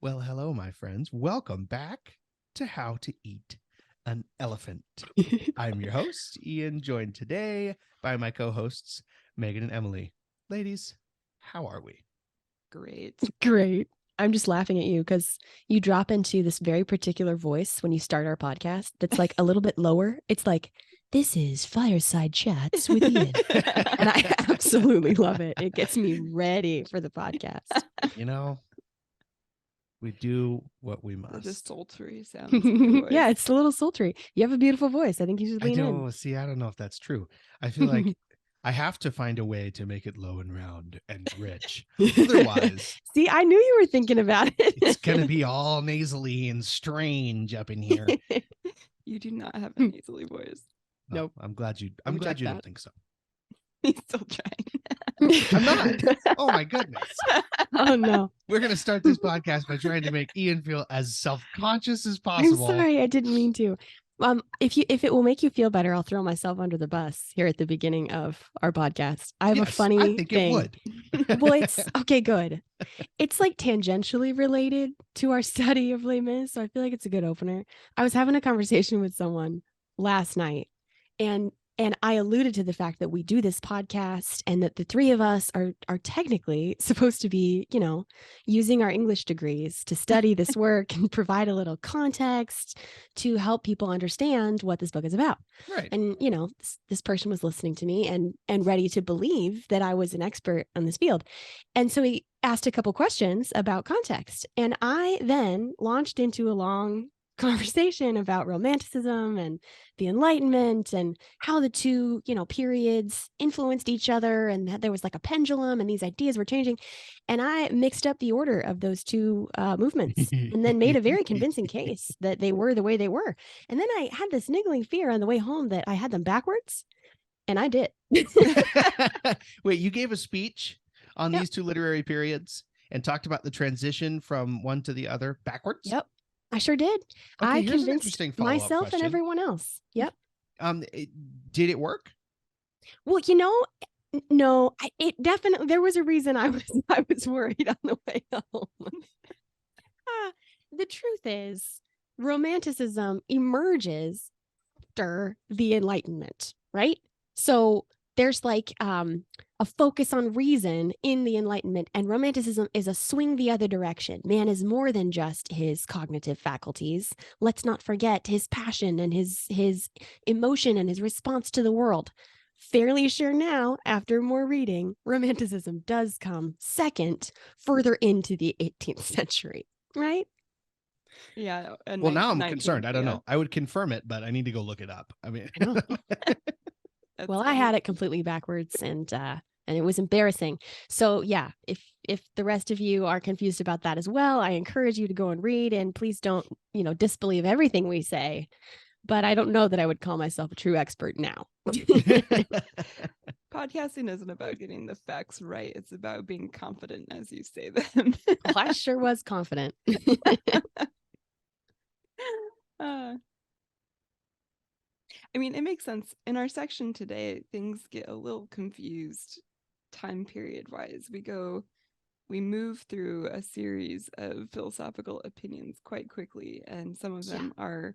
Well, hello, my friends. Welcome back to How to Eat an Elephant. I'm your host, Ian, joined today by my co-hosts, Megan and Emily. Ladies, how are we? Great. I'm just laughing at you because you drop into this very particular voice when you start our podcast that's like a little bit lower. It's like, this is Fireside Chats with Ian. And I absolutely love it. It gets me ready for the podcast. You know, we do what we must. Just sultry sounds. of your voice. Yeah, it's a little sultry. You have a beautiful voice. I think you should lean in. See, I don't know if that's true. I feel like I have to find a way to make it low and round and rich. Otherwise, See, I knew you were thinking about it. it's going to be all nasally and strange up in here. You do not have a nasally voice. No, Nope. I'm glad you Reject don't that. think so. He's still trying. I'm not. Oh my goodness. Oh no. We're going to start this podcast by trying to make Ian feel as self-conscious as I'm possible. sorry, I didn't mean to. If it will make you feel better, I'll throw myself under the bus here at the beginning of our podcast. I have a funny I think thing. it would. Well, it's okay, good. It's like tangentially related to our study of Les Mis, so I feel like it's a good opener. I was having a conversation with someone last night, and I alluded to the fact that we do this podcast and that the three of us are technically supposed to be, using our English degrees to study this work and provide a little context to help people understand what this book is about. Right. And, this person was listening to me and ready to believe that I was an expert on this field. And so he asked a couple questions about context. And I then launched into a long conversation about Romanticism and the Enlightenment and how the two, periods influenced each other, and that there was like a pendulum and these ideas were changing. And I mixed up the order of those two movements and then made a very convincing case that they were the way they were. And then I had this niggling fear on the way home that I had them backwards, and I did. Wait, you gave a speech on Yep. these two literary periods and talked about the transition from one to the other backwards? Yep, I sure did. Okay, I here's an convinced interesting follow-up myself question. and everyone else. Yep. Did it work? Well, no, it definitely, there was a reason I was worried on the way home. The truth is, Romanticism emerges after the Enlightenment, right? So there's like a focus on reason in the Enlightenment, and Romanticism is a swing the other direction. Man is more than just his cognitive faculties. Let's not forget his passion and his emotion and his response to the world. Fairly sure now, after more reading, Romanticism does come second, further into the 18th century, right? Yeah. Well, now I'm 19, concerned. I don't yeah. know. I would confirm it, but I need to go look it up. I mean, I know. That's Well, I funny. had it completely backwards, and it was embarrassing. So yeah, if the rest of you are confused about that as well, I encourage you to go and read, and please don't, disbelieve everything we say. But I don't know that I would call myself a true expert now. Podcasting isn't about getting the facts right. It's about being confident as you say them. Well, I sure was confident. I mean, it makes sense. In our section today, things get a little confused time period wise. We move through a series of philosophical opinions quite quickly, and some of them are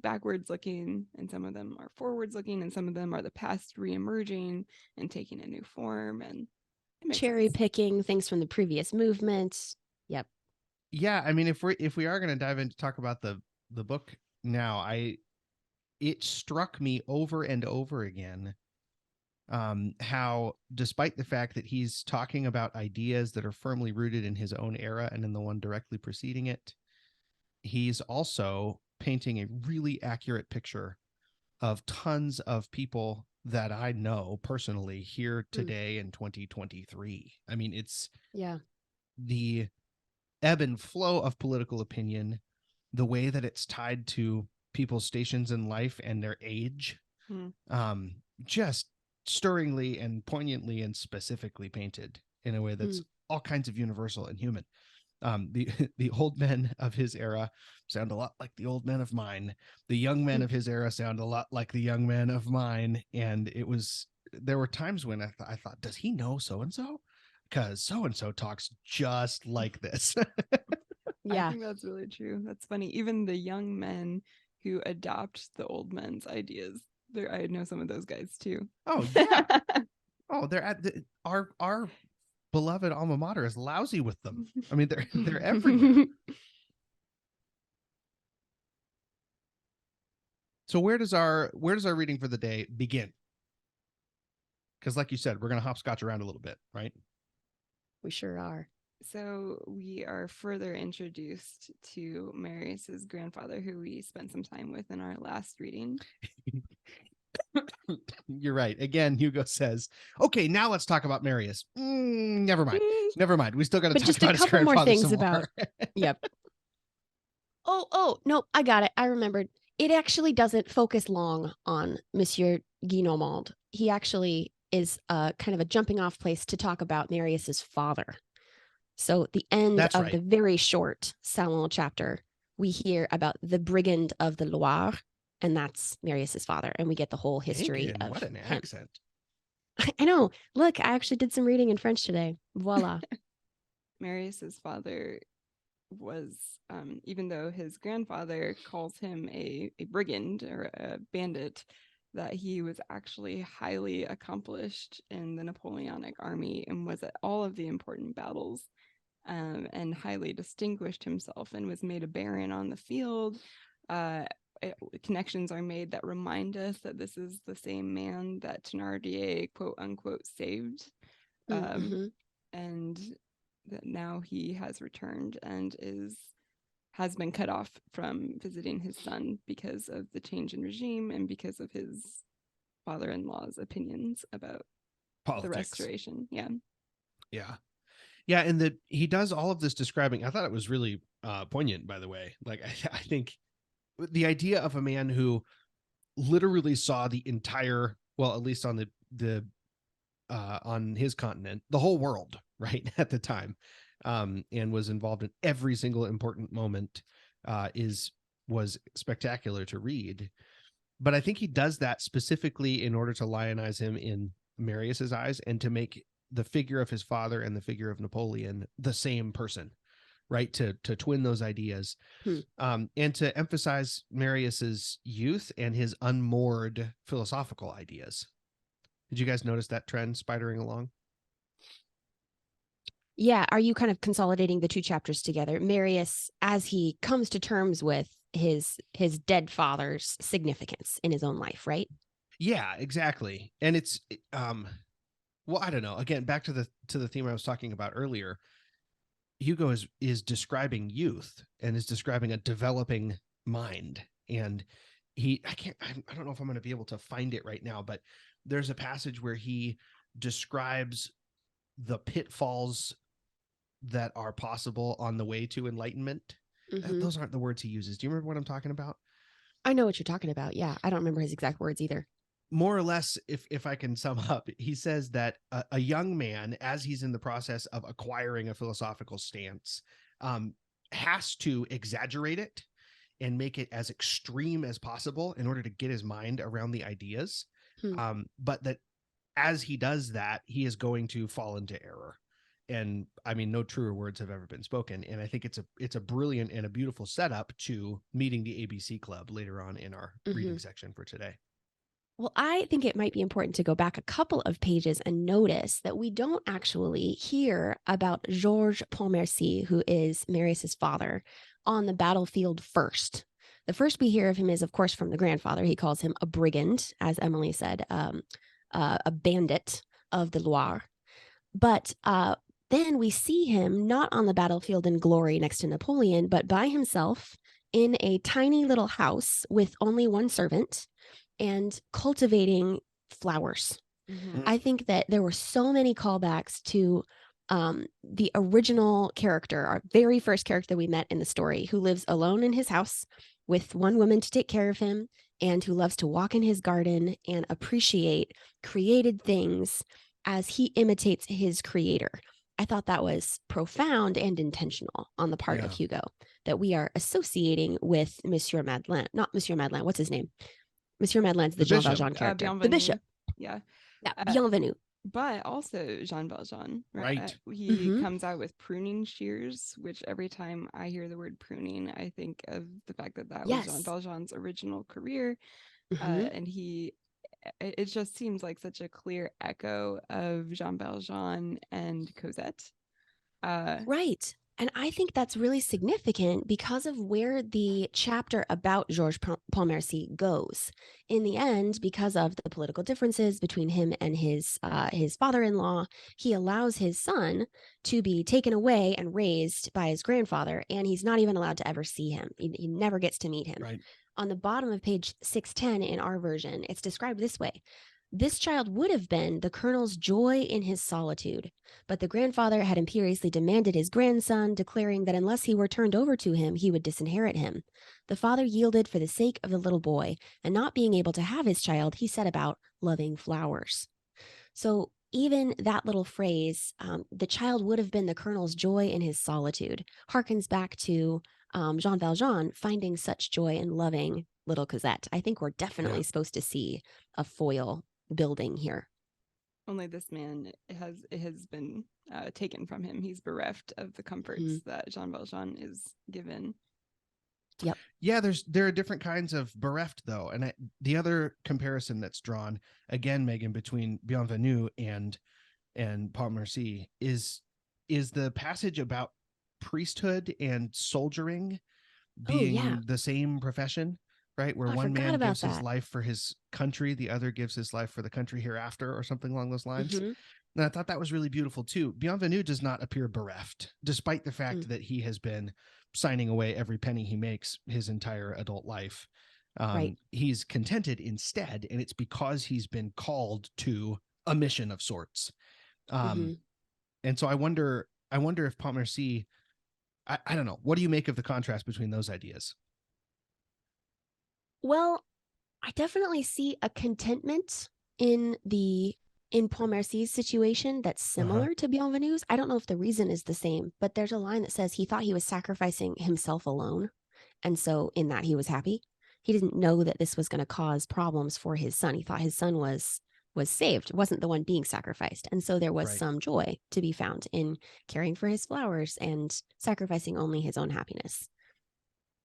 backwards looking, and some of them are forwards looking, and some of them are the past re-emerging and taking a new form, and it makes Cherry sense. picking things from the previous movement. Yep. yeah, I mean, if we are going to dive in to talk about the book now, it struck me over and over again how, despite the fact that he's talking about ideas that are firmly rooted in his own era and in the one directly preceding it, he's also painting a really accurate picture of tons of people that I know personally here today in 2023. I mean, it's the ebb and flow of political opinion, the way that it's tied to people's stations in life and their age, just stirringly and poignantly and specifically painted in a way that's all kinds of universal and human. The old men of his era sound a lot like the old men of mine. The young men of his era sound a lot like the young men of mine. And there were times when I thought, does he know so-and-so? Because so-and-so talks just like this. I think that's really true. That's funny. Even the young men who adopt the old men's ideas, I know some of those guys too. Oh yeah. Oh, they're at our beloved alma mater is lousy with them. I mean, they're everywhere. So where does our reading for the day begin? Because like you said, we're going to hopscotch around a little bit, right? We sure are. So we are further introduced to Marius's grandfather, who we spent some time with in our last reading. You're right. Again, Hugo says, okay, now let's talk about Marius. Never mind. Never mind. We still got to talk just about a couple his more things some about. more. Yep. Oh, no, I got it. I remembered. It actually doesn't focus long on Monsieur Guinomond. He actually is kind of a jumping off place to talk about Marius's father. So the end That's of right. the very short Salon chapter, we hear about the brigand of the Loire, and that's Marius's father, and we get the whole history of what an him. accent. I know. Look, I actually did some reading in French today. Voila. Marius's father was, even though his grandfather calls him a brigand or a bandit, that he was actually highly accomplished in the Napoleonic army and was at all of the important battles, and highly distinguished himself and was made a baron on the field. Connections are made that remind us that this is the same man that Thénardier, quote unquote, saved. And that now he has returned and has been cut off from visiting his son because of the change in regime and because of his father-in-law's opinions about politics. The restoration. Yeah, and he does all of this describing. I thought it was really poignant, by the way. Like I think the idea of a man who literally saw the entire, well, at least on the on his continent, the whole world, right, at the time, and was involved in every single important moment, was spectacular to read. But I think he does that specifically in order to lionize him in Marius's eyes and to make the figure of his father and the figure of Napoleon the same person, right? To twin those ideas, and to emphasize Marius's youth and his unmoored philosophical ideas. Did you guys notice that trend spidering along? Yeah. Are you kind of consolidating the two chapters together? Marius, as he comes to terms with his dead father's significance in his own life, right? Yeah, exactly. And it's, well, I don't know. Again, back to the theme I was talking about earlier. Hugo is describing youth and is describing a developing mind. And I don't know if I'm going to be able to find it right now, but there's a passage where he describes the pitfalls that are possible on the way to enlightenment. Those aren't the words he uses. Do you remember what I'm talking about? I know what you're talking about. Yeah. I don't remember his exact words either. More or less, if I can sum up, he says that a young man, as he's in the process of acquiring a philosophical stance, has to exaggerate it and make it as extreme as possible in order to get his mind around the ideas. But that as he does that, he is going to fall into error. And I mean, no truer words have ever been spoken. And I think it's a brilliant and a beautiful setup to meeting the ABC Club later on in our reading section for today. Well, I think it might be important to go back a couple of pages and notice that we don't actually hear about Georges Pontmercy, who is Marius's father, on the battlefield first. The first we hear of him is, of course, from the grandfather. He calls him a brigand, as Emily said, a bandit of the Loire. But then we see him not on the battlefield in glory next to Napoleon, but by himself in a tiny little house with only one servant and cultivating flowers. I think that there were so many callbacks to the original character, our very first character we met in the story, who lives alone in his house with one woman to take care of him and who loves to walk in his garden and appreciate created things as he imitates his creator. I thought that was profound and intentional on the part of Hugo, that we are associating with Monsieur Madeleine, not Monsieur Madeleine, what's his name? Monsieur Madeleine's the Jean Valjean character. The bishop. Yeah. Bienvenue. but also Jean Valjean, Right. He Mhm. comes out with pruning shears, which every time I hear the word pruning, I think of the fact that that was Jean Yes. Valjean's original career. Mhm. And it just seems like such a clear echo of Jean Valjean and Cosette. Right. And I think that's really significant because of where the chapter about Georges Pontmercy goes. In the end, because of the political differences between him and his father-in-law, he allows his son to be taken away and raised by his grandfather, and he's not even allowed to ever see him. He never gets to meet him. Right. On the bottom of page 610 in our version, it's described this way. This child would have been the colonel's joy in his solitude, but the grandfather had imperiously demanded his grandson, declaring that unless he were turned over to him, he would disinherit him. The father yielded for the sake of the little boy, and not being able to have his child, he set about loving flowers. So even that little phrase, the child would have been the colonel's joy in his solitude, harkens back to Jean Valjean finding such joy in loving little Cosette. I think we're definitely supposed to see a foil building here. Only this man has been taken from him. He's bereft of the comforts that Jean Valjean is given. Yep. Yeah, there are different kinds of bereft though, and the other comparison that's drawn again, Megan, between Bienvenue and Pontmercy is the passage about priesthood and soldiering Oh, yeah. being the same profession, right? Where Oh, I one forgot man about gives his that. life for his country, the other gives his life for the country hereafter, or something along those lines. Mm-hmm. And I thought that was really beautiful too. Bienvenue does not appear bereft, despite the fact that he has been signing away every penny he makes his entire adult life. Right. He's contented instead, and it's because he's been called to a mission of sorts. Mm-hmm. And so I wonder if Pontmercy, I don't know, what do you make of the contrast between those ideas? Well, I definitely see a contentment in Pontmercy's situation that's similar to Bienvenue's. I don't know if the reason is the same, but there's a line that says he thought he was sacrificing himself alone. And so in that he was happy. He didn't know that this was going to cause problems for his son. He thought his son was saved, wasn't the one being sacrificed. And so there was Right. some joy to be found in caring for his flowers and sacrificing only his own happiness.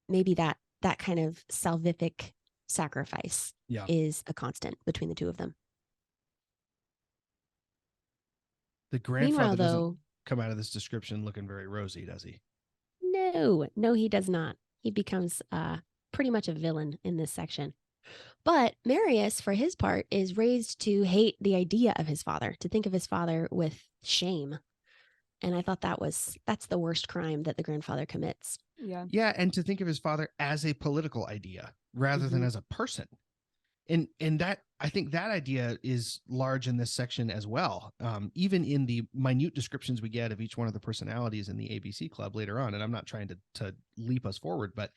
Maybe that kind of salvific sacrifice is a constant between the two of them. The grandfather Meanwhile, doesn't though, come out of this description looking very rosy, does he? no, he does not. He becomes pretty much a villain in this section. But Marius, for his part, is raised to hate the idea of his father, to think of his father with shame. And I thought that's the worst crime that the grandfather commits. Yeah. Yeah, and to think of his father as a political idea rather than as a person. And that, I think that idea is large in this section as well. Even in the minute descriptions we get of each one of the personalities in the ABC Club later on, and I'm not trying to leap us forward, but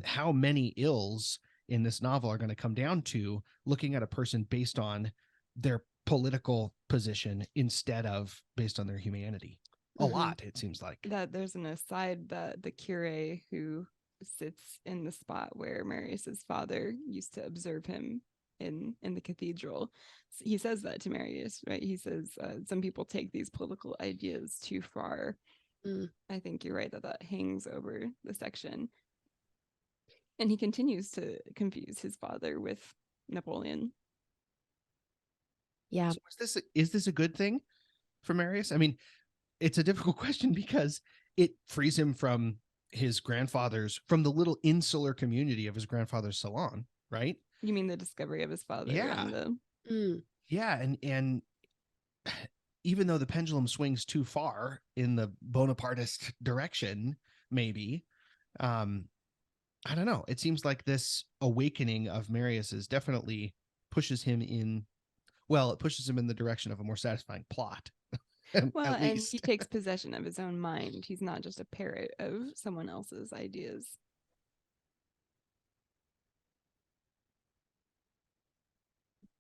how many ills in this novel are going to come down to looking at a person based on their political position instead of based on their humanity. A lot, it seems like. That there's an aside that the curé who sits in the spot where Marius's father used to observe him in the cathedral, he says that to Marius, right? He says some people take these political ideas too far. I think you're right that hangs over the section. And he continues to confuse his father with Napoleon. Yeah. So is this a good thing for Marius? I mean, it's a difficult question because it frees him from from the little insular community of his grandfather's salon, right? You mean the discovery of his father? Yeah. And yeah. And even though the pendulum swings too far in the Bonapartist direction, maybe, I don't know. It seems like this awakening of Marius's definitely pushes him in the direction of a more satisfying plot. Well, and he takes possession of his own mind. He's not just a parrot of someone else's ideas.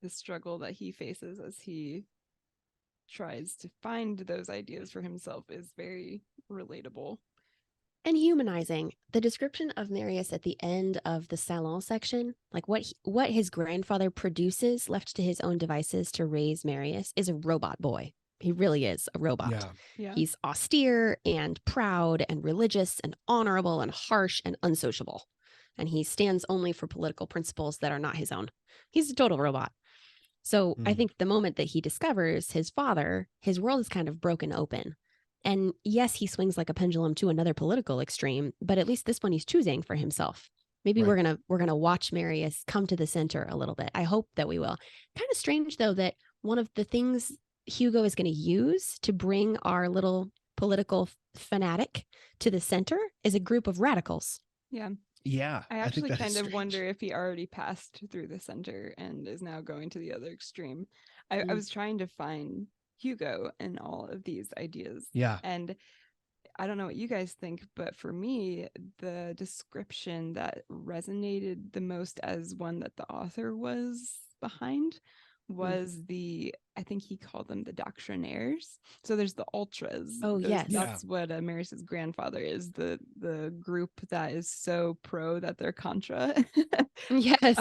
The struggle that he faces as he tries to find those ideas for himself is very relatable. And humanizing. The description of Marius at the end of the salon section, like what his grandfather produces left to his own devices to raise Marius, is a robot boy. He really is a robot. Yeah. Yeah. He's austere and proud and religious and honorable and harsh and unsociable. And he stands only for political principles that are not his own. He's a total robot. So I think the moment that he discovers his father, his world is kind of broken open. And yes, he swings like a pendulum to another political extreme, but at least this one he's choosing for himself. Maybe Right. we're gonna watch Marius come to the center a little bit. I hope that we will. Kind of strange though that one of the things Hugo is going to use to bring our little political fanatic to the center is a group of radicals. Yeah. Yeah. I think actually that kind is of strange. wonder if he already passed through the center and is now going to the other extreme. I Mm. was trying to find Hugo in all of these ideas. Yeah. And I don't know what you guys think, but for me, the description that resonated the most as one that the author was behind was I think he called them the doctrinaires. So there's the ultras. Oh, yes. That's what Marius's grandfather is, the group that is so pro that they're contra. Yes.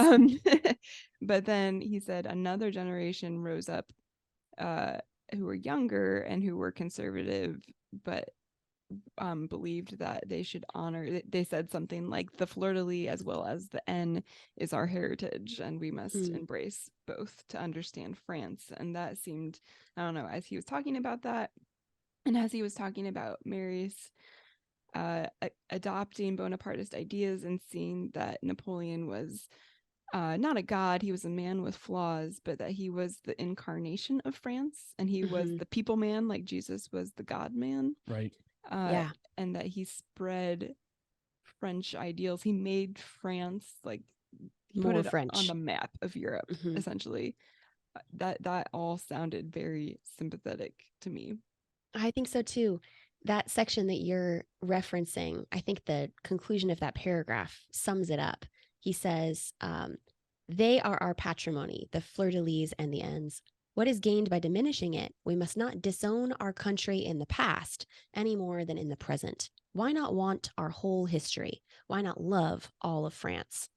But then he said another generation rose up who were younger and who were conservative, but believed that they should honor. They said something like the fleur-de-lis as well as the N is our heritage, and we must embrace both to understand France. And that seemed, I don't know, as he was talking about that, and as he was talking about Marius adopting Bonapartist ideas and seeing that Napoleon was not a god, he was a man with flaws, but that he was the incarnation of France, and he was the people man, like Jesus was the God man. Right. Yeah. And that he spread French ideals. He made France like he More put it French on the map of Europe, essentially. That all sounded very sympathetic to me. I think so too. That section that you're referencing, I think the conclusion of that paragraph sums it up. He says, they are our patrimony, the fleur-de-lis and the ends. What is gained by diminishing it? We must not disown our country in the past any more than in the present. Why not want our whole history? Why not love all of France?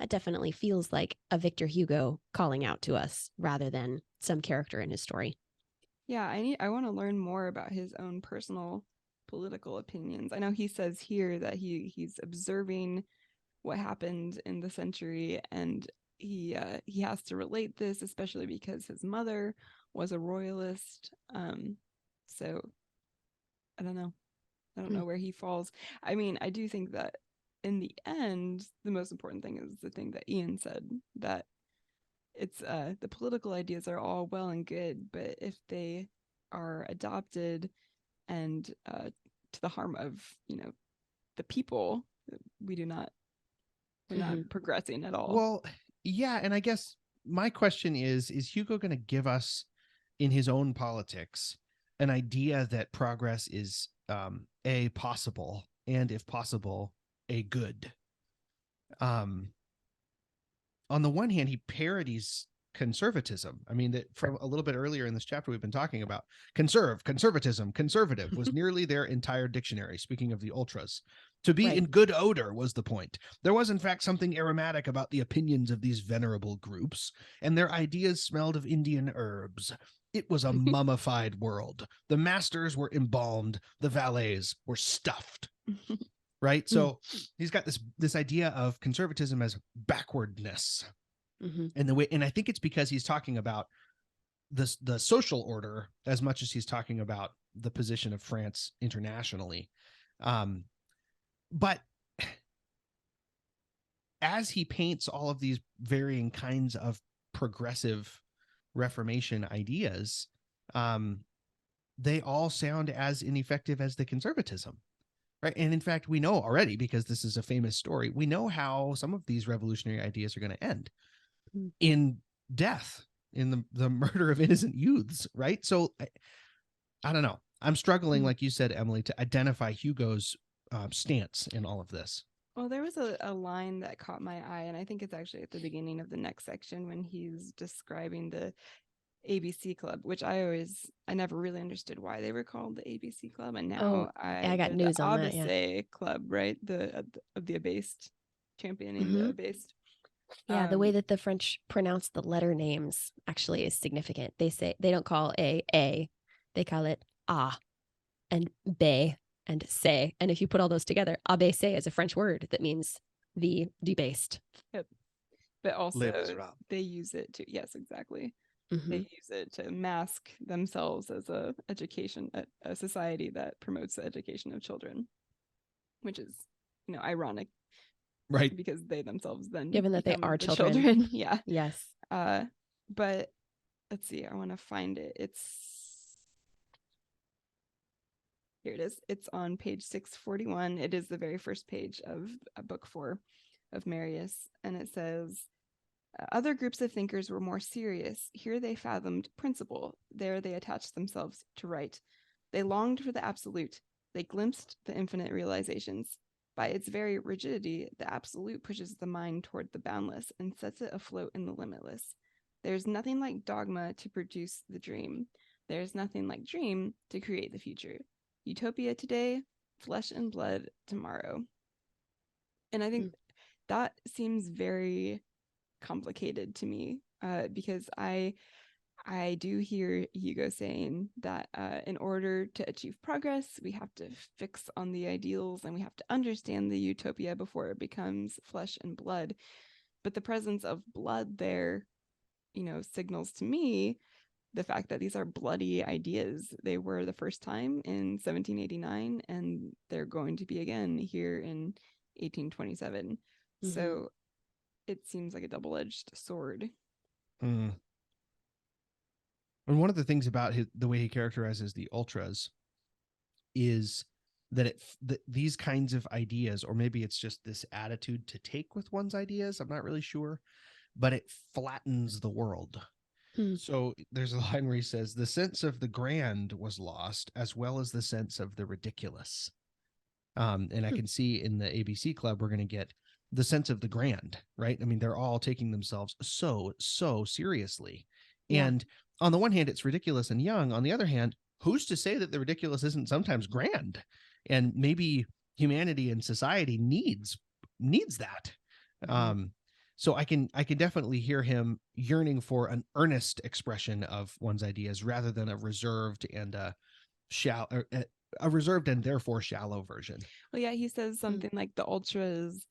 That definitely feels like a Victor Hugo calling out to us rather than some character in his story. Yeah, I want to learn more about his own personal political opinions. I know he says here that he's observing what happened in the century, and he has to relate this, especially because his mother was a royalist. So I don't know where he falls. I mean, I do think that in the end, the most important thing is the thing that Ian said, that it's the political ideas are all well and good, but if they are adopted and to the harm of the people, we're not progressing at all. Well, yeah, and I guess my question is Hugo going to give us in his own politics an idea that progress is a possible, and if possible, a good? On the one hand, he parodies conservatism. I mean, that from a little bit earlier in this chapter we've been talking about conservatism, conservative was nearly their entire dictionary. Speaking of the ultras, to be in good odor was the point. There was in fact something aromatic about the opinions of these venerable groups, and their ideas smelled of Indian herbs. It was a mummified world. The masters were embalmed, the valets were stuffed. Right? So he's got this idea of conservatism as backwardness. And I think it's because he's talking about the social order as much as he's talking about the position of France internationally. But as he paints all of these varying kinds of progressive Reformation ideas, they all sound as ineffective as the conservatism. Right. And in fact, we know already, because this is a famous story, we know how some of these revolutionary ideas are going to end in death, in the murder of innocent youths. Right. So I don't know. I'm struggling, like you said, Emily, to identify Hugo's stance in all of this. Well, there was a line that caught my eye, and I think it's actually at the beginning of the next section when he's describing ABC Club, which I never really understood why they were called the ABC Club, and now I got they're news the on that. Yeah. ABC Club, right? Of the abased, championing the abased. Yeah, the way that the French pronounce the letter names actually is significant. They don't call A, they call it A and B and C. And if you put all those together, abaissé is a French word that means the debased. Yep. But also they use it to, yes, exactly. They use it to mask themselves as a society that promotes the education of children, which is, ironic, right? Because they themselves then, given that they are the children. Yeah. Yes. But let's see. I want to find it. Here it is. It's on page 641. It is the very first page of book 4 of Marius, and it says, other groups of thinkers were more serious. Here they fathomed principle. There they attached themselves to right. They longed for the absolute. They glimpsed the infinite realizations. By its very rigidity, the absolute pushes the mind toward the boundless and sets it afloat in the limitless. There is nothing like dogma to produce the dream. There is nothing like dream to create the future. Utopia today, flesh and blood tomorrow. And I think that seems very complicated to me, because I do hear Hugo saying that in order to achieve progress, we have to fix on the ideals and we have to understand the utopia before it becomes flesh and blood. But the presence of blood there, signals to me the fact that these are bloody ideas. They were the first time in 1789, and they're going to be again here in 1827. So it seems like a double-edged sword. And one of the things about the way he characterizes the ultras is that these kinds of ideas, or maybe it's just this attitude to take with one's ideas, I'm not really sure, but it flattens the world. So there's a line where he says, the sense of the grand was lost, as well as the sense of the ridiculous. And I can see in the ABC Club, we're going to get the sense of the grand, right? I mean, they're all taking themselves so seriously. Yeah. And on the one hand, it's ridiculous and young. On the other hand, who's to say that the ridiculous isn't sometimes grand? And maybe humanity and society needs that. So I can definitely hear him yearning for an earnest expression of one's ideas rather than a reserved and a reserved and therefore shallow version. Well, yeah, he says something like the ultras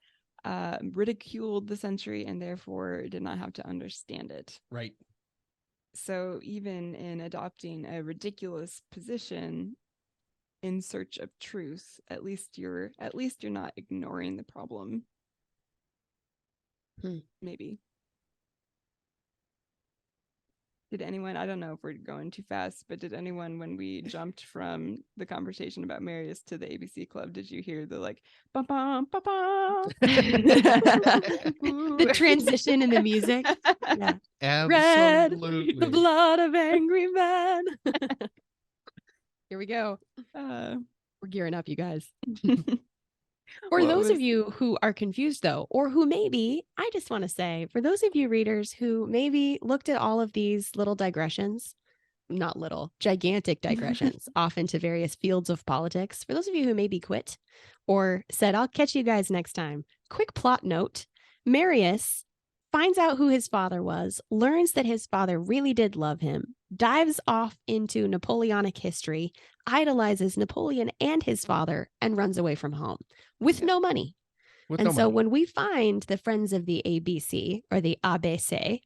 ridiculed the century and therefore did not have to understand it. Right. So even in adopting a ridiculous position in search of truth, at least you're not ignoring the problem. Maybe. Did anyone, I don't know if we're going too fast, but did anyone, when we jumped from the conversation about Marius to the ABC Club, did you hear the like, bum, bum, bum, bum? The transition in the music? Yeah. Absolutely. Red, the blood of angry men. Here we go. We're gearing up, you guys. For those of you who are confused, though, or who maybe, I just want to say, for those of you readers who maybe looked at all of these little digressions, not little, gigantic digressions off into various fields of politics, for those of you who maybe quit or said, I'll catch you guys next time, quick plot note, Marius finds out who his father was, learns that his father really did love him, dives off into Napoleonic history, idolizes Napoleon and his father, and runs away from home with no money. When we find the friends of the ABC or the ABC,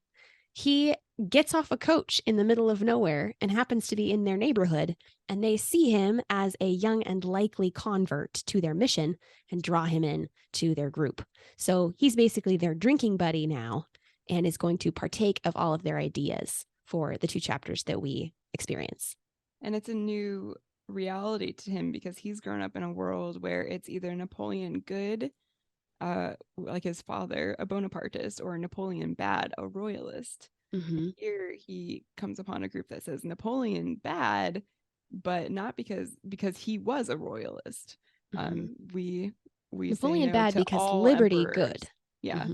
he gets off a coach in the middle of nowhere and happens to be in their neighborhood, and they see him as a young and likely convert to their mission and draw him in to their group. So he's basically their drinking buddy now and is going to partake of all of their ideas for the 2 chapters that we experience. And it's a new reality to him because he's grown up in a world where it's either Napoleon good, like his father, a Bonapartist, or Napoleon bad, a royalist. Here he comes upon a group that says Napoleon bad, but not because he was a royalist. We Napoleon say no bad to because all liberty emperors. good. Yeah.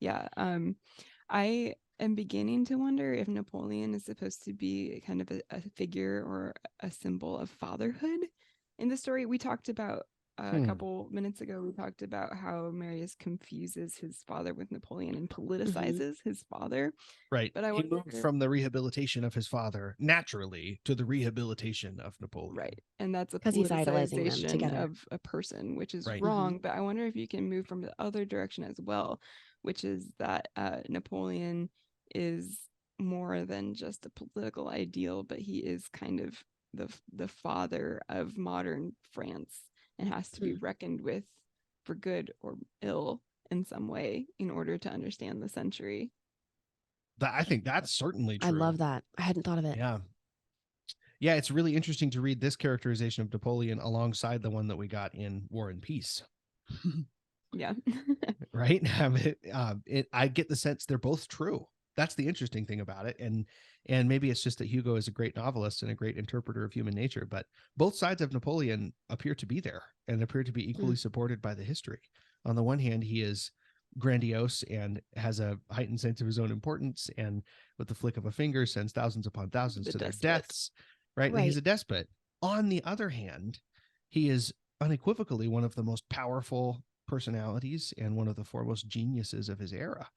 Yeah. I am beginning to wonder if Napoleon is supposed to be kind of a figure or a symbol of fatherhood in the story. We talked about a couple minutes ago, we talked about how Marius confuses his father with Napoleon and politicizes his father. Right. But I he moved from the rehabilitation of his father naturally to the rehabilitation of Napoleon. Right. And that's a 'Cause he's idolizing them politicization together. of a person, which is Right. wrong. But I wonder if you can move from the other direction as well, which is that Napoleon is more than just a political ideal, but he is kind of the father of modern France and has to be reckoned with for good or ill in some way in order to understand the century. I think that's certainly true. I love that. I hadn't thought of it. Yeah. Yeah, it's really interesting to read this characterization of Napoleon alongside the one that we got in War and Peace. Yeah. Right? I get the sense they're both true. That's the interesting thing about it. And maybe it's just that Hugo is a great novelist and a great interpreter of human nature, but both sides of Napoleon appear to be there and appear to be equally supported by the history. On the one hand, he is grandiose and has a heightened sense of his own importance, and with the flick of a finger sends thousands upon thousands to their deaths. Right? And he's a despot. On the other hand, he is unequivocally one of the most powerful personalities and one of the foremost geniuses of his era.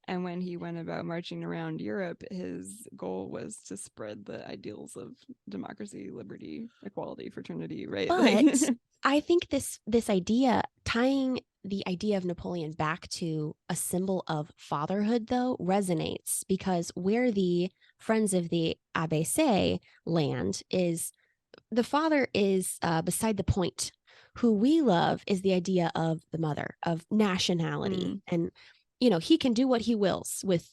And when he went about marching around Europe, his goal was to spread the ideals of democracy, liberty, equality, fraternity, right? But I think this idea, tying the idea of Napoleon back to a symbol of fatherhood, though, resonates, because where the Friends of the ABC land is, the father is beside the point. Who we love is the idea of the mother, of nationality. And, he can do what he wills with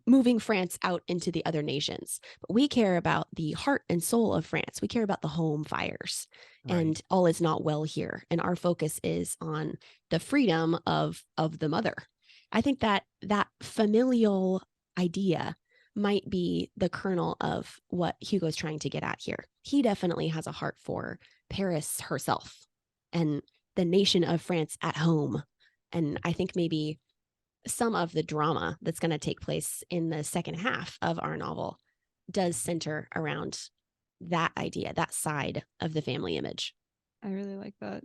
moving France out into the other nations. But we care about the heart and soul of France. We care about the home fires, and all is not well here. And our focus is on the freedom of the mother. I think that familial idea might be the kernel of what Hugo's trying to get at here. He definitely has a heart for Paris herself and the nation of France at home. And I think maybe some of the drama that's going to take place in the second half of our novel does center around that idea, that side of the family image. I really like that.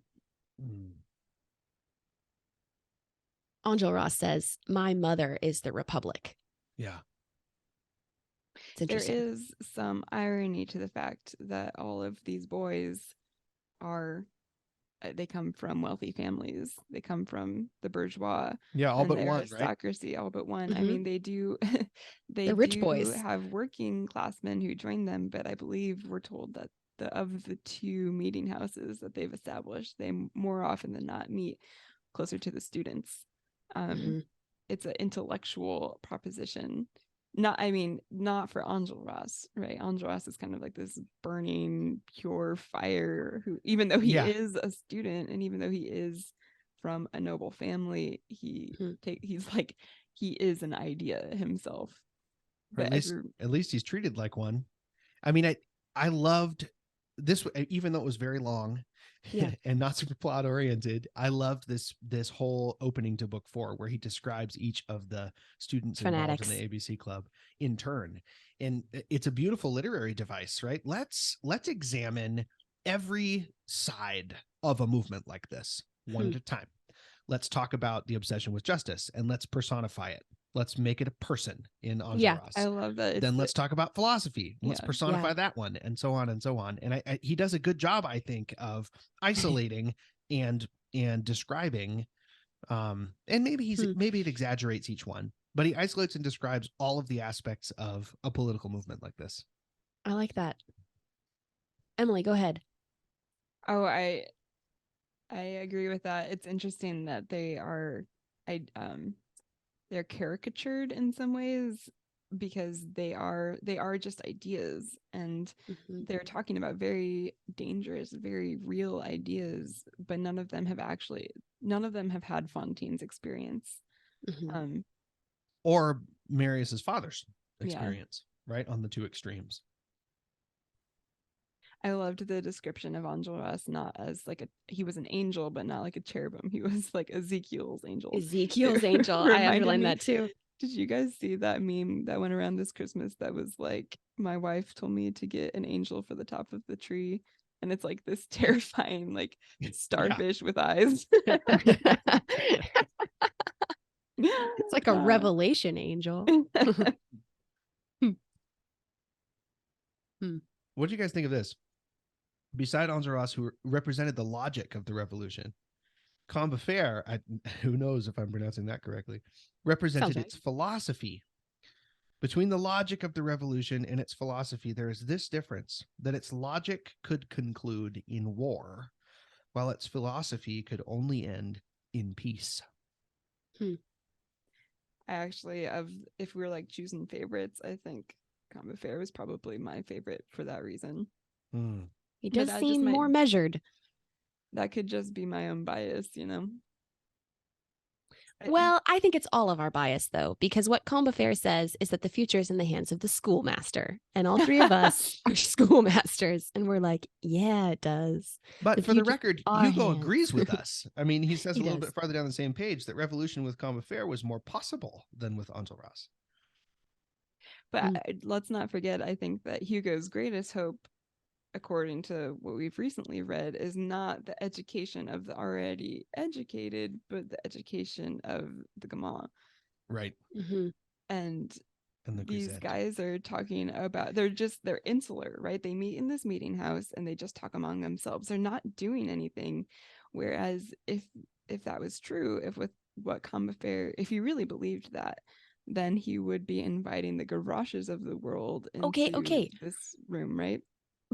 Angel Ross says, "My mother is the Republic." Yeah. There is some irony to the fact that all of these boys they come from wealthy families. They come from the bourgeois. Yeah, all but one, aristocracy, all but one. I mean, they do. They're rich boys. Have working classmen who join them, but I believe we're told that of the two meeting houses that they've established, they more often than not meet closer to the students. It's an intellectual proposition. Not for Angel Ross, right? Angel Ross is kind of like this burning, pure fire who, even though he is a student and even though he is from a noble family, he is an idea himself. But at least he's treated like one. I mean, I loved this, even though it was very long and not super plot oriented. I loved this whole opening to book 4, where he describes each of the students involved in the ABC Club in turn. And it's a beautiful literary device, right? Let's examine every side of a movement like this one at a time. Let's talk about the obsession with justice and let's personify it. Let's make it a person in Angel Ross. I love that. Then let's talk about philosophy. Let's personify that one, and so on and so on. And he does a good job, I think, of isolating and describing. And maybe it exaggerates each one, but he isolates and describes all of the aspects of a political movement like this. I like that. Emily, go ahead. Oh, I agree with that. It's interesting that they're caricatured in some ways because they are just ideas, and they're talking about very dangerous, very real ideas, but none of them have had Fontaine's experience. Or Marius's father's experience, right? On the two extremes. I loved the description of Angel Ross, not as he was an angel, but not like a cherubim. He was like Ezekiel's angel. I underlined that too. Did you guys see that meme that went around this Christmas that was like, my wife told me to get an angel for the top of the tree, and it's like this terrifying like starfish with eyes. It's like a revelation angel. What do you guys think of this? Beside Enjolras, who represented the logic of the revolution, Combeferre, who knows if I'm pronouncing that correctly, represented its philosophy. Between the logic of the revolution and its philosophy, there is this difference, that its logic could conclude in war, while its philosophy could only end in peace. I actually, if we were like choosing favorites, I think Combeferre was probably my favorite for that reason. He does seem more measured. That could just be my own bias, you know? Well, I think it's all of our bias, though, because what Combeferre says is that the future is in the hands of the schoolmaster. And all three of us are schoolmasters. And we're like, yeah, it does. But for the record, Hugo agrees with us. I mean, he says a little bit farther down the same page that revolution with Combeferre was more possible than with Enjolras. But let's not forget, I think that Hugo's greatest hope, according to what we've recently read, is not the education of the already educated, but the education of the gamin. Right. And these guys are talking about, they're insular, right? They meet in this meeting house and they just talk among themselves. They're not doing anything. Whereas if that was true, if with what Combeferre, if he really believed that, then he would be inviting the garages of the world into this room, right?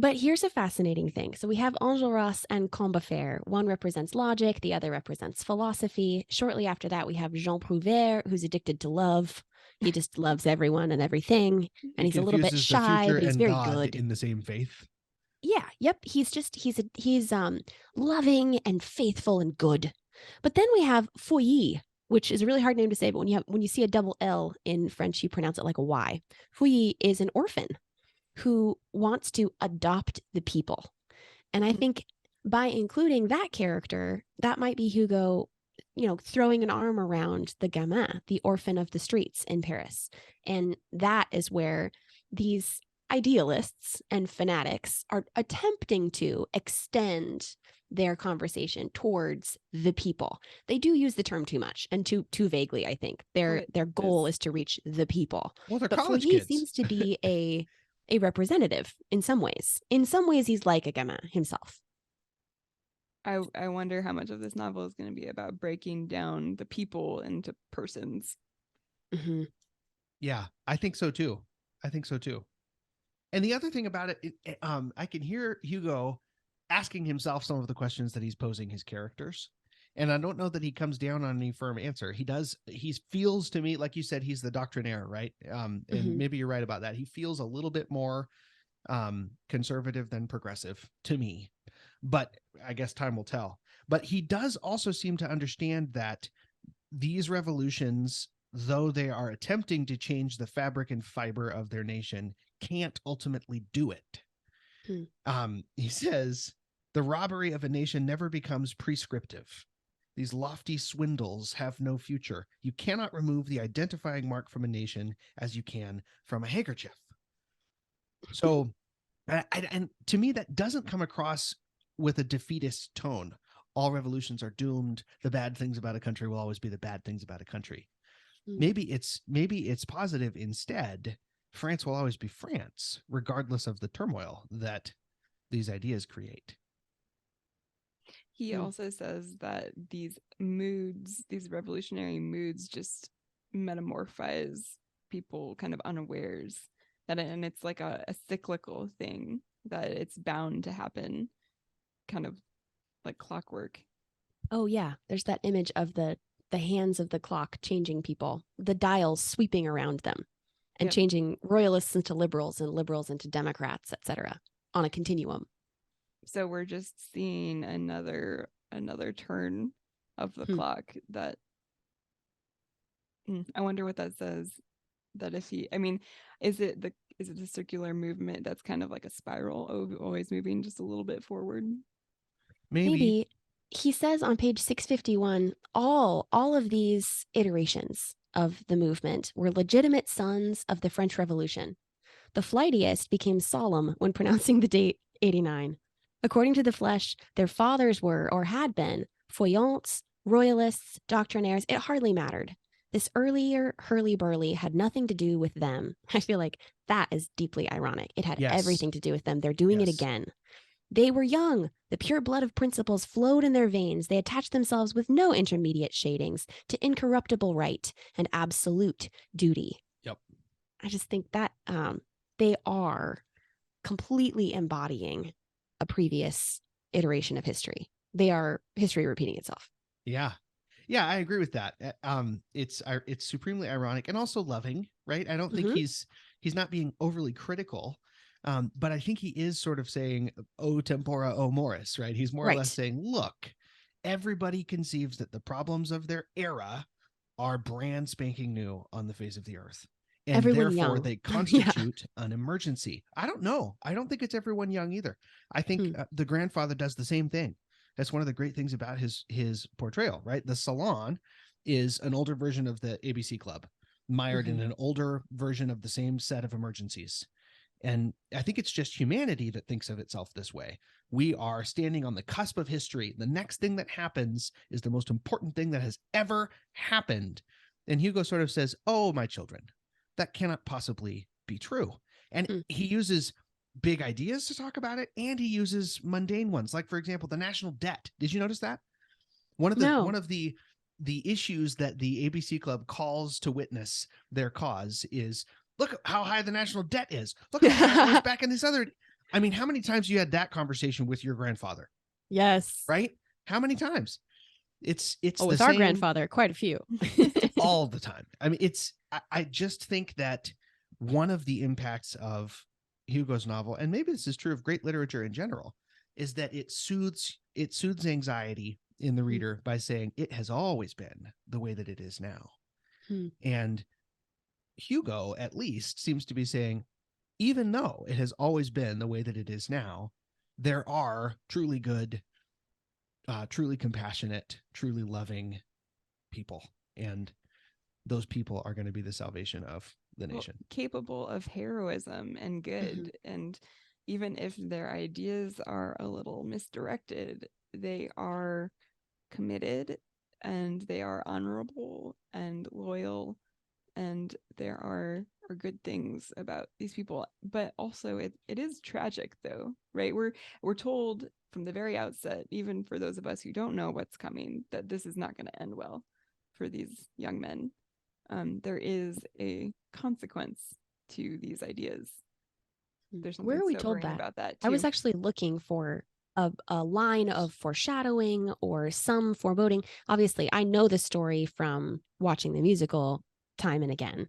But here's a fascinating thing. So we have Enjolras and Combeferre. One represents logic, the other represents philosophy. Shortly after that, we have Jean Prouvaire, who's addicted to love. He just loves everyone and everything. And he's a little bit shy, but he's very good. In the same faith. Yeah. Yep. He's loving and faithful and good. But then we have Fouilly, which is a really hard name to say, but when you see a double L in French, you pronounce it like a Y. Fouilly is an orphan who wants to adopt the people. And I think by including that character, that might be Hugo, throwing an arm around the gamin, the orphan of the streets in Paris. And that is where these idealists and fanatics are attempting to extend their conversation towards the people. They do use the term too much and too vaguely, I think. Their goal is to reach the people. Well, they're college kids. He seems to be a representative in some ways. In some ways, he's like a gamin himself. I wonder how much of this novel is going to be about breaking down the people into persons. Yeah, I think so too. And the other thing about it, I can hear Hugo asking himself some of the questions that he's posing his characters. And I don't know that he comes down on any firm answer. He feels to me, like you said, he's the doctrinaire, right? And maybe you're right about that. He feels a little bit more conservative than progressive to me, but I guess time will tell. But he does also seem to understand that these revolutions, though they are attempting to change the fabric and fiber of their nation, can't ultimately do it. He says, the robbery of a nation never becomes prescriptive. These lofty swindles have no future. You cannot remove the identifying mark from a nation as you can from a handkerchief. So, and to me, that doesn't come across with a defeatist tone. All revolutions are doomed. The bad things about a country will always be the bad things about a country. Maybe it's positive instead. France will always be France, regardless of the turmoil that these ideas create. He also says that these revolutionary moods just metamorphose people kind of unawares, and it's like a cyclical thing, that it's bound to happen, kind of like clockwork. Oh yeah, there's that image of the hands of the clock changing people, the dials sweeping around them and changing royalists into liberals and liberals into Democrats, etc., on a continuum. So we're just seeing another turn of the clock. That I wonder what that says. That if is it the circular movement that's kind of like a spiral, always moving just a little bit forward? Maybe. He says on page 651, all of these iterations of the movement were legitimate sons of the French Revolution. The flightiest became solemn when pronouncing the date 89. According to the flesh, their fathers were, or had been, feuillants, royalists, doctrinaires. It hardly mattered. This earlier hurly-burly had nothing to do with them. I feel like that is deeply ironic. It had everything to do with them. They're doing it again. They were young. The pure blood of principles flowed in their veins. They attached themselves with no intermediate shadings to incorruptible right and absolute duty. Yep. I just think that they are completely embodying a previous iteration of history. They are history repeating itself. Yeah. Yeah, I agree with that. It's supremely ironic and also loving, right? I don't think he's not being overly critical. But I think he is sort of saying, "O tempora, O mores," right? He's more or less saying, look, everybody conceives that the problems of their era are brand spanking new on the face of the earth. And everyone therefore young. they constitute an emergency. I don't know. I don't think it's everyone young either. I think the grandfather does the same thing. That's one of the great things about his portrayal, right? The salon is an older version of the ABC Club, mired in an older version of the same set of emergencies. And I think it's just humanity that thinks of itself this way. We are standing on the cusp of history. The next thing that happens is the most important thing that has ever happened. And Hugo sort of says, oh, my children, that cannot possibly be true. And he uses big ideas to talk about it, and he uses mundane ones, like, for example, the national debt. Did you notice that? One of the issues that the ABC Club calls to witness their cause is, look how high the national debt is. Look how high it was back in this other. I mean, how many times you had that conversation with your grandfather? Yes. Right? How many times? It's with our grandfather, quite a few. All the time. I mean, I just think that one of the impacts of Hugo's novel, and maybe this is true of great literature in general, is that it soothes anxiety in the reader by saying it has always been the way that it is now. And Hugo, at least, seems to be saying, even though it has always been the way that it is now, there are truly good, truly compassionate, truly loving people. And those people are going to be the salvation of the nation. Capable of heroism and good. And even if their ideas are a little misdirected, they are committed and they are honorable and loyal. And there are good things about these people, but also it is tragic, though, right? We're told from the very outset, even for those of us who don't know what's coming, that this is not going to end well for these young men. There is a consequence to these ideas. There's something Where are we told that? about that too. I was actually looking for a line of foreshadowing or some foreboding. Obviously, I know the story from watching the musical time and again.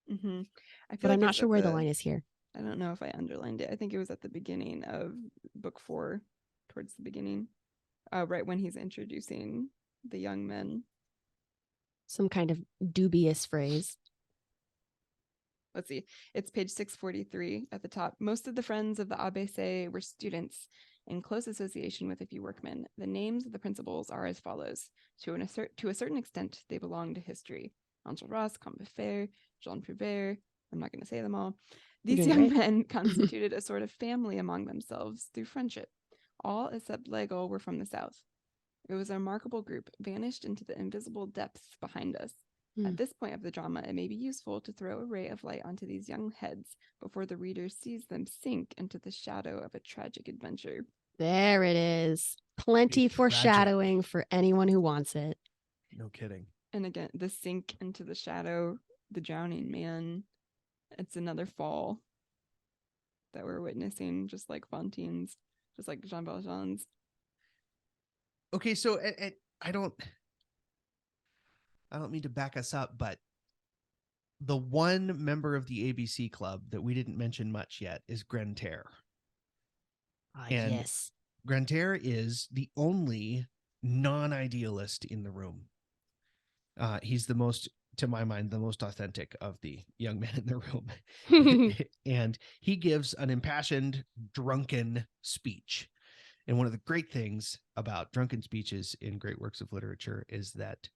But I'm not sure where the line is here. I don't know if I underlined it. I think it was at the beginning of book 4, towards the beginning, right when he's introducing the young men. Some kind of dubious phrase. Let's see. It's page 643 at the top. Most of the friends of the ABC were students in close association with a few workmen. The names of the principals are as follows. To a certain extent, they belong to history. Enjolras, Combeferre, Jean Prouvaire. I'm not going to say them all. These young men constituted a sort of family among themselves through friendship. All except Lego were from the South. It was a remarkable group, vanished into the invisible depths behind us. At this point of the drama, it may be useful to throw a ray of light onto these young heads before the reader sees them sink into the shadow of a tragic adventure. There it is. Plenty foreshadowing for anyone who wants it. No kidding. And again, the sink into the shadow, the drowning man. It's another fall that we're witnessing, just like Fontaine's, just like Jean Valjean's. Okay, so I don't mean to back us up, but the one member of the ABC Club that we didn't mention much yet is Grantaire. And yes. Grantaire is the only non-idealist in the room. He's the most, to my mind, the most authentic of the young men in the room. And he gives an impassioned, drunken speech. And one of the great things about drunken speeches in great works of literature is that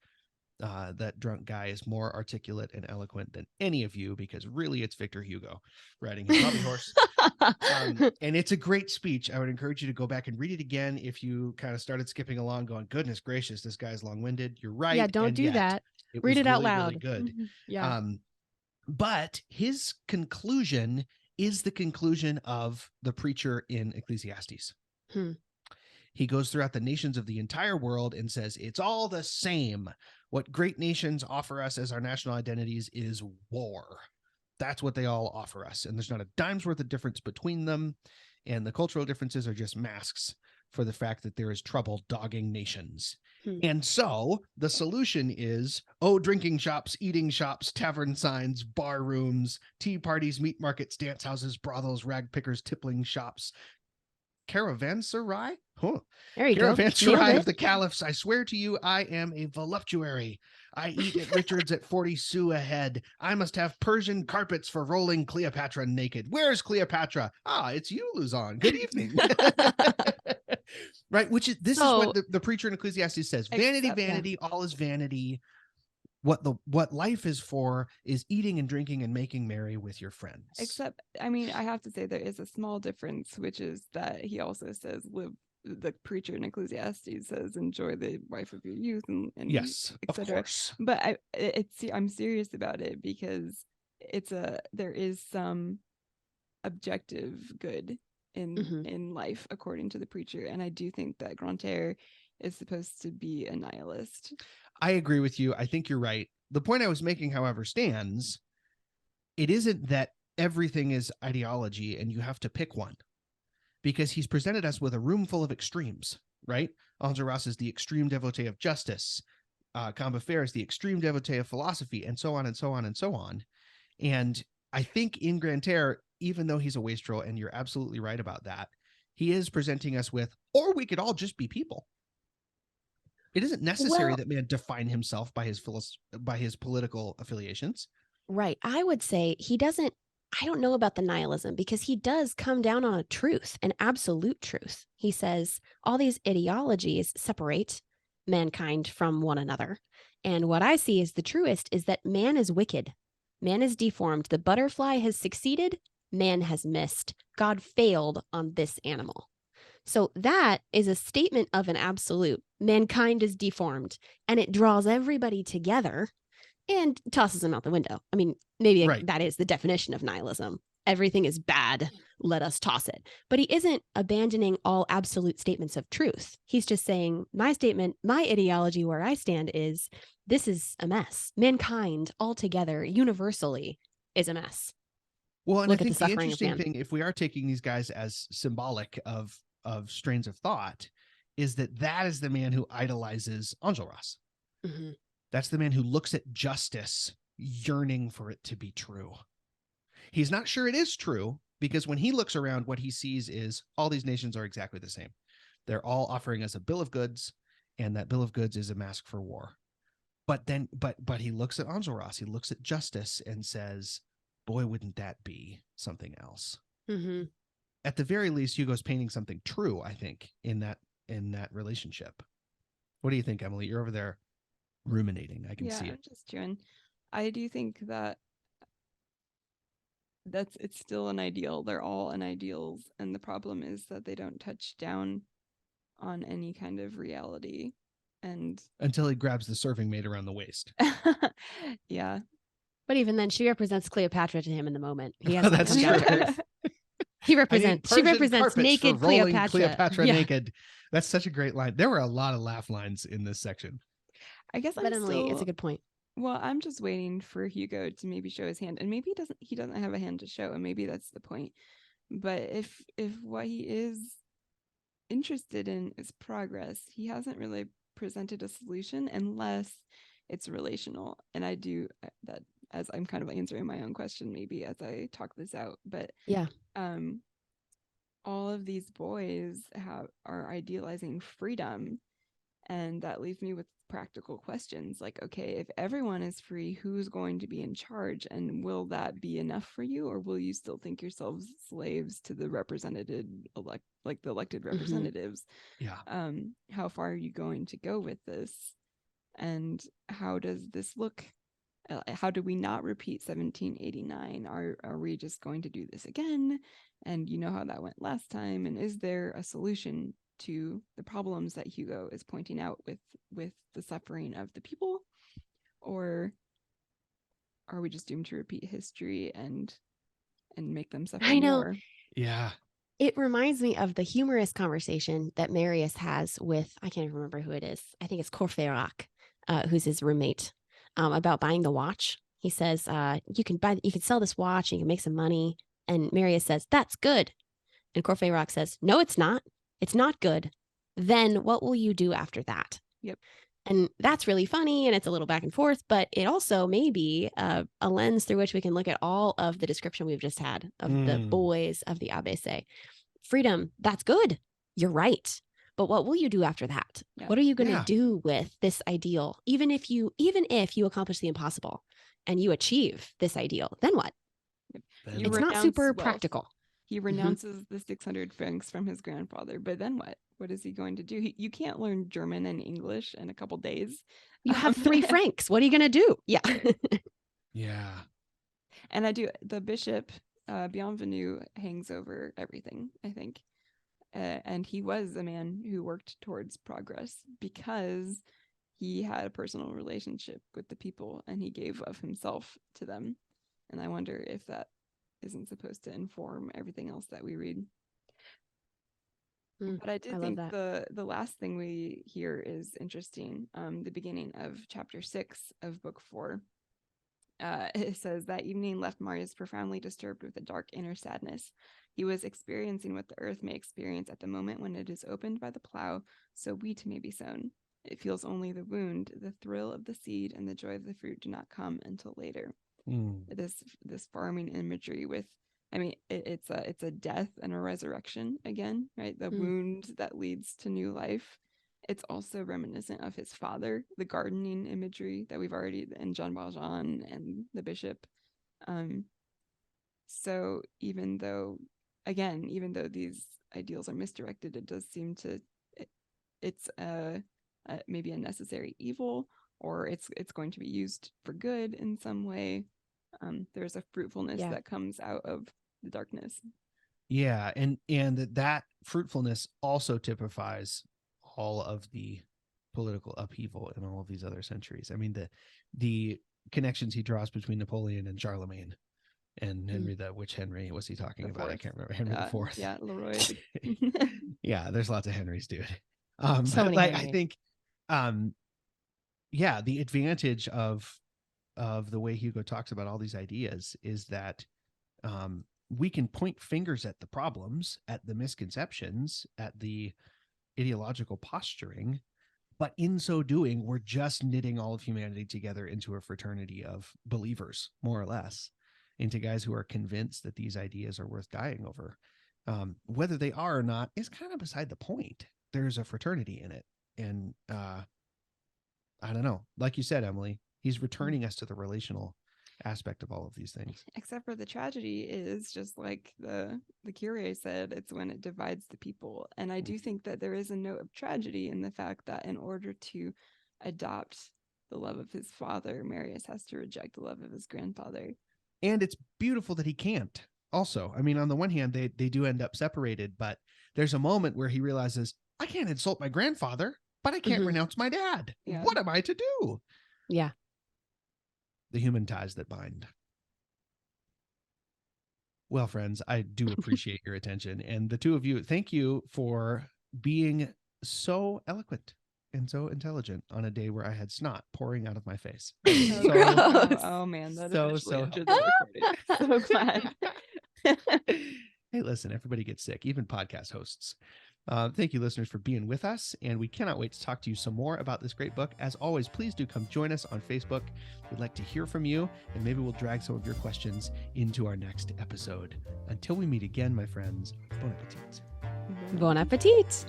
that drunk guy is more articulate and eloquent than any of you, because really it's Victor Hugo riding his hobby horse. And it's a great speech. I would encourage you to go back and read it again if you kind of started skipping along going, goodness gracious, this guy's long-winded. You're right. Yeah, don't do that. Read it out loud. Really good. Yeah. But his conclusion is the conclusion of the preacher in Ecclesiastes. He goes throughout the nations of the entire world and says, it's all the same. What great nations offer us as our national identities is war. That's what they all offer us. And there's not a dime's worth of difference between them. And the cultural differences are just masks for the fact that there is trouble dogging nations. And so the solution is, drinking shops, eating shops, tavern signs, bar rooms, tea parties, meat markets, dance houses, brothels, rag pickers, tippling shops, caravanserai? There you go. Caravanserai of the caliphs. I swear to you, I am a voluptuary. I eat at Richard's at 40 sous a head. I must have Persian carpets for rolling Cleopatra naked. Where's Cleopatra? It's you, Luzon. Good evening. Right? This is what the preacher in Ecclesiastes says. Vanity, vanity, all is vanity. What life is for is eating and drinking and making merry with your friends. Except, I mean, I have to say there is a small difference, which is that he also says the preacher in Ecclesiastes says, enjoy the wife of your youth and yes, of course. But I'm serious about it because there is some objective good in life according to the preacher, and I do think that Grantaire is supposed to be a nihilist. I agree with you. I think you're right. The point I was making, however, stands. It isn't that everything is ideology and you have to pick one, because he's presented us with a room full of extremes, right? Enjolras is the extreme devotee of justice. Combeferre is the extreme devotee of philosophy, and so on and so on and so on. And I think in Grantaire, even though he's a wastrel, and you're absolutely right about that, he is presenting us with, or we could all just be people. It isn't necessary that man define himself by his political affiliations. Right. I would say he doesn't. I don't know about the nihilism, because he does come down on a truth, an absolute truth. He says all these ideologies separate mankind from one another. And what I see as the truest is that man is wicked. Man is deformed. The butterfly has succeeded. Man has missed. God failed on this animal. So that is a statement of an absolute. Mankind is deformed, and it draws everybody together and tosses them out the window. I mean, maybe that is the definition of nihilism. Everything is bad. Let us toss it. But he isn't abandoning all absolute statements of truth. He's just saying, my statement, my ideology, where I stand is, this is a mess. Mankind altogether, universally, is a mess. Well, and I think the interesting thing, if we are taking these guys as symbolic of strains of thought, is that is the man who idolizes Enjolras. That's the man who looks at justice yearning for it to be true. He's not sure it is true, because when he looks around, what he sees is all these nations are exactly the same. They're all offering us a bill of goods, and that bill of goods is a mask for war. But he looks at Enjolras, he looks at justice and says, boy, wouldn't that be something else? At the very least, Hugo's painting something true, I think, in that relationship. What do you think, Emily? You're over there ruminating. I can see it. I'm just chewing. I do think that it's still an ideal. They're all an ideals, and the problem is that they don't touch down on any kind of reality. And until he grabs the serving maid around the waist. Yeah. But even then, she represents Cleopatra to him in the moment. He has that's true. She represents naked Cleopatra naked. That's such a great line. There were a lot of laugh lines in this section. I guess Emily, it's a good point. Well, I'm just waiting for Hugo to maybe show his hand, and maybe he doesn't have a hand to show, and maybe that's the point. But if what he is interested in is progress, he hasn't really presented a solution unless it's relational. And I do that as I'm kind of answering my own question, maybe as I talk this out. But yeah, all of these boys are idealizing freedom, and that leaves me with practical questions like, okay, if everyone is free, who's going to be in charge, and will that be enough for you, or will you still think yourselves slaves to the elected representatives? Yeah. How far are you going to go with this? And how does this look? How do we not repeat 1789? Are we just going to do this again? And you know how that went last time. And is there a solution to the problems that Hugo is pointing out with the suffering of the people? Or are we just doomed to repeat history and make them suffer I know. more? Yeah. It reminds me of the humorous conversation that Marius has with, I can't even remember who it is. I think it's Courfeyrac, who's his roommate, about buying the watch. He says, you can sell this watch and you can make some money. And Marius says, that's good. And Courfeyrac says, no, it's not. It's not good. Then what will you do after that? Yep. And that's really funny, and it's a little back and forth, but it also may be a lens through which we can look at all of the description we've just had of the boys of the ABC. Freedom, that's good. You're right. But what will you do after that? Yeah. What are you going to do with this ideal? Even if you accomplish the impossible and you achieve this ideal, then what? It's not super practical. He renounces the 600 francs from his grandfather, but then what? What is he going to do? You can't learn German and English in a couple days. You have 3 francs. What are you going to do? Yeah. Yeah. And the bishop, Bienvenu, hangs over everything, I think. And he was a man who worked towards progress because he had a personal relationship with the people and he gave of himself to them. And I wonder if that isn't supposed to inform everything else that we read. But I did think the last thing we hear is interesting. The beginning of chapter 6 of book 4. It says, that evening left Marius profoundly disturbed with a dark inner sadness. He was experiencing what the earth may experience at the moment when it is opened by the plow, so wheat may be sown. It feels only the wound, the thrill of the seed, and the joy of the fruit do not come until later. This farming imagery with, I mean, it's a death and a resurrection again, right? The wound that leads to new life. It's also reminiscent of his father, the gardening imagery that we've already, and Jean Valjean and the bishop. So even though these ideals are misdirected, it does seem to, it's maybe a necessary evil, or it's going to be used for good in some way. There's a fruitfulness that comes out of the darkness. Yeah, and that fruitfulness also typifies all of the political upheaval in all of these other centuries. I mean, the connections he draws between Napoleon and Charlemagne and Henry which Henry was he talking about? I can't remember. Henry IV. Yeah, Leroy. Yeah, there's lots of Henrys, dude. So many like Henrys. I think the advantage of the way Hugo talks about all these ideas is that we can point fingers at the problems, at the misconceptions, at the ideological posturing, but in so doing, we're just knitting all of humanity together into a fraternity of believers, more or less, into guys who are convinced that these ideas are worth dying over. Whether they are or not is kind of beside the point. There's a fraternity in it. And I don't know, like you said, Emily, he's returning us to the relational aspect of all of these things. Except for the tragedy is, just like the Kyrie said, it's when it divides the people. And I do think that there is a note of tragedy in the fact that in order to adopt the love of his father, Marius has to reject the love of his grandfather. And it's beautiful that he can't. Also, I mean, on the one hand, they do end up separated, but there's a moment where he realizes, I can't insult my grandfather, but I can't renounce my dad. Yeah. What am I to do? Yeah. The human ties that bind. Well, friends, I do appreciate your attention. And the two of you, thank you for being so eloquent and so intelligent on a day where I had snot pouring out of my face. Oh man, that so glad. Hey, listen, everybody gets sick, even podcast hosts. Thank you, listeners, for being with us, and we cannot wait to talk to you some more about this great book. As always, please do come join us on Facebook. We'd like to hear from you, and maybe we'll drag some of your questions into our next episode. Until we meet again, my friends, bon appetit. Bon appetit.